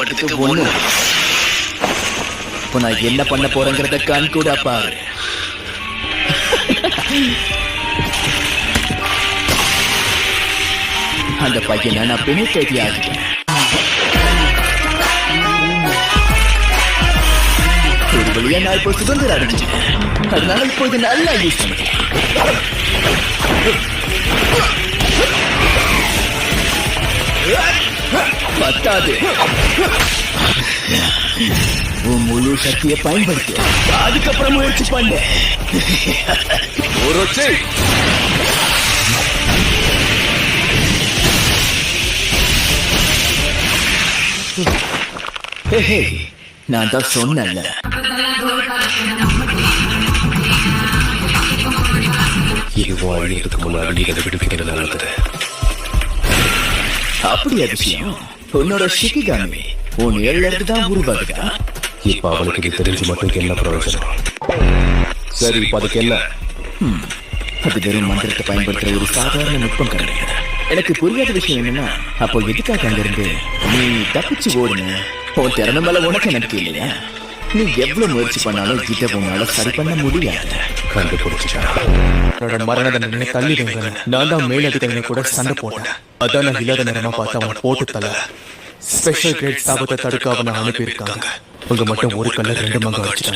படுத்து ஒண்ணு. இப்போ நான் என்ன பண்ண போறேங்கிறத கண் கூட பாரு. அந்த பையனை நான் பிணைத்தேதி ஆகிட்டேன். ஒரு வழியா நான் இப்போ சுதந்திரம் அடைஞ்சிட்டேன். அதனால இப்போ இதை நல்லா யூஸ் பண்ணுறேன். பத்தாது, உன் முழு சக்தியை பயன்படுத்து. அதுக்கப்புறம் முயற்சி பண்ணு. நான் தான் சொன்னேன்ல. அப்படி அதிசயம் உன்னோட ஷிகிகாமி உன் ஏழுல இருந்து தான் உருவாகுதா? இப்ப அவனுக்கு இது தெரிஞ்சு மட்டும் என்ன பிரயோஜனம்? சரி, இப்ப அதுக்கு என்ன? அது வெறும் மந்திரத்தை பயன்படுத்துற ஒரு சாதாரண நுட்பம் கிடையாது. எனக்கு புரியாத விஷயம் என்னன்னா, அப்போ எதுக்காக அங்கிருந்து நீ தப்பிச்சு ஓடுன? உன் திறமை மேல உனக்கு எனக்கு இல்லையா? நீ எவ்வளவு முயற்சி பண்ணாலும் இதை உன்னால சரி பண்ண முடியாது. கண்டுபிடிச்சா மரண தண்டனை தள்ளி நான் தான் மேலதிகாரினை கூட சண்டை போட்டேன். அதான் நான் இல்லாத நேரமா பார்த்து அவன் போட்டு தல ஸ்பெஷல் கிரேட் சாபத்தை தடுக்க அவனை அனுப்பியிருக்காங்க. உங்க மட்டும் ஒரு கல்ல 2 மங்க வச்சுட்டாங்க.